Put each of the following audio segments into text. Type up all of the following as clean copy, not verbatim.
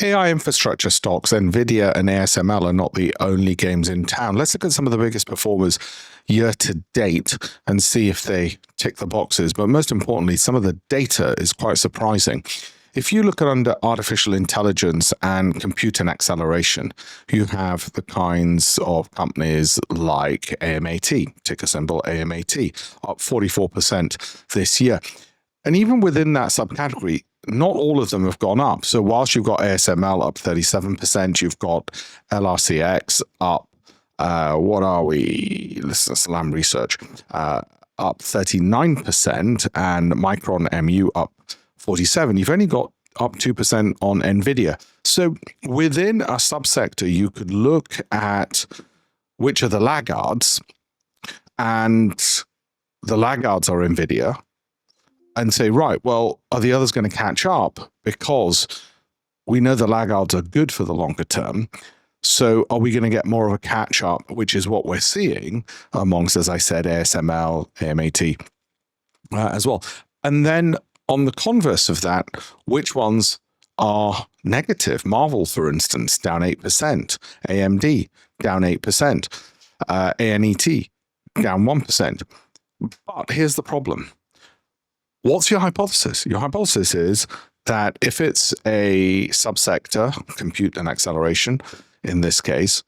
AI infrastructure stocks, NVIDIA and ASML are not the only games in town. Let's look at some of the biggest performers year to date and see if they tick the boxes. But most importantly, some of the data is quite surprising. If you look at under artificial intelligence and compute and acceleration, you have the kinds of companies like AMAT, ticker symbol AMAT, up 44% this year. And even within that subcategory, not all of them have gone up. So whilst you've got ASML up 37%, you've got LRCX up, what are we? Listen to Salam Research, up 39%, and Micron MU up 47%. You've only got up 2% on NVIDIA. So within a subsector, you could look at which are the laggards, and the laggards are NVIDIA, and say, right, well, are the others going to catch up? Because we know the laggards are good for the longer term. So are we going to get more of a catch up, which is what we're seeing amongst, as I said, ASML, AMAT as well. And then on the converse of that, which ones are negative? Marvel, for instance, down 8%, AMD down 8%, ANET down 1%. But here's the problem. What's your hypothesis? Your hypothesis is that if it's a subsector, compute and acceleration, in this case,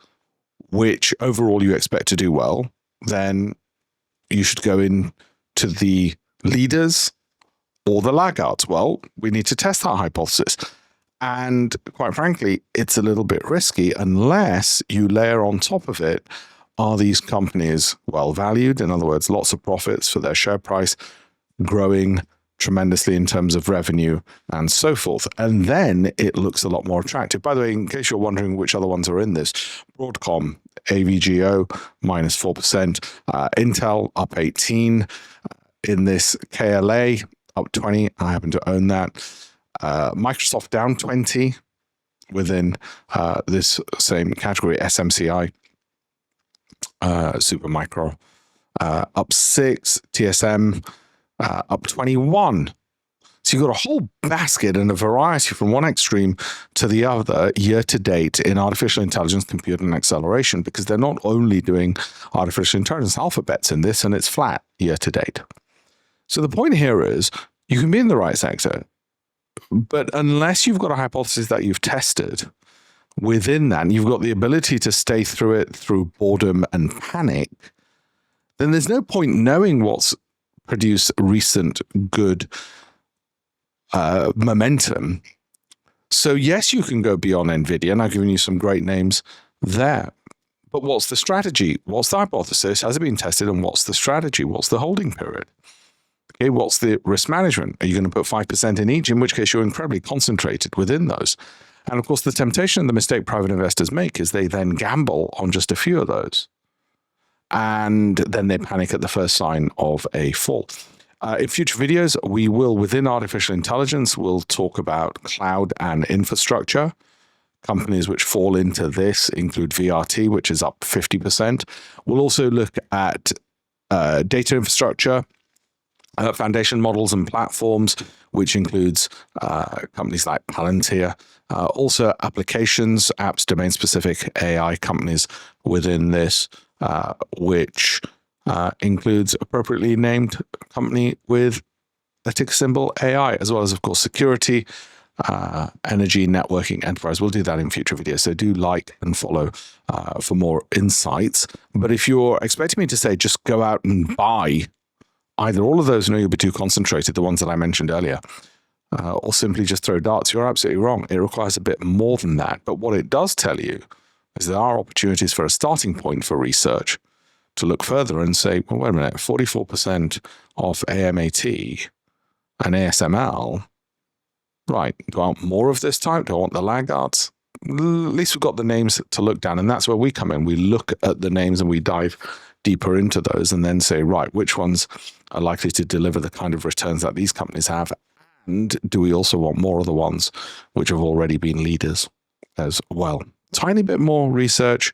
which overall you expect to do well, then you should go in to the leaders or the laggards. Well, we need to test that hypothesis. And quite frankly, it's a little bit risky unless you layer on top of it, are these companies well valued? In other words, lots of profits for their share price, growing tremendously in terms of revenue and so forth. And then it looks a lot more attractive. By the way, in case you're wondering which other ones are in this, Broadcom, AVGO, minus 4%, Intel up 18, in this KLA up 20. I happen to own that. Microsoft down 20 within this same category, SMCI, Supermicro, up 6, TSM, up 21. So you've got a whole basket and a variety from one extreme to the other year to date in artificial intelligence, compute, and acceleration, because they're not only doing artificial intelligence, Alphabet's in this, and it's flat year to date. So the point here is you can be in the right sector, but unless you've got a hypothesis that you've tested within that, and you've got the ability to stay through it through boredom and panic, then there's no point knowing what's produced recent good momentum. So yes, you can go beyond NVIDIA, and I've given you some great names there. But what's the strategy? What's the hypothesis? Has it been tested? And what's the strategy? What's the holding period? Okay, what's the risk management? Are you going to put 5% in each, in which case you're incredibly concentrated within those? And of course, the temptation and the mistake private investors make is they then gamble on just a few of those. And then they panic at the first sign of a fall. In future videos, we will, within artificial intelligence, we'll talk about cloud and infrastructure. Companies which fall into this include VRT, which is up 50%. We'll also look at data infrastructure, foundation models and platforms, which includes companies like Palantir. Also applications, apps, domain-specific AI companies within this, which includes appropriately named company with a ticker symbol AI, as well as, of course, security, energy, networking, enterprise. We'll do that in future videos. So do like and follow for more insights. But if you're expecting me to say, just go out and buy either all of those, no, you'll be too concentrated, the ones that I mentioned earlier, or simply just throw darts, you're absolutely wrong. It requires a bit more than that. But what it does tell you is there are opportunities for a starting point for research to look further and say, well, wait a minute, 44% of AMAT and ASML, right, do I want more of this type? Do I want the laggards? At least we've got the names to look down, and that's where we come in. We look at the names and we dive deeper into those and then say, right, which ones are likely to deliver the kind of returns that these companies have? And do we also want more of the ones which have already been leaders as well? Tiny bit more research,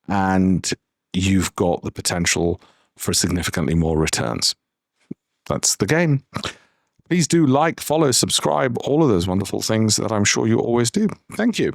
and you've got the potential for significantly more returns. That's the game. Please do like, follow, subscribe, all of those wonderful things that I'm sure you always do. Thank you.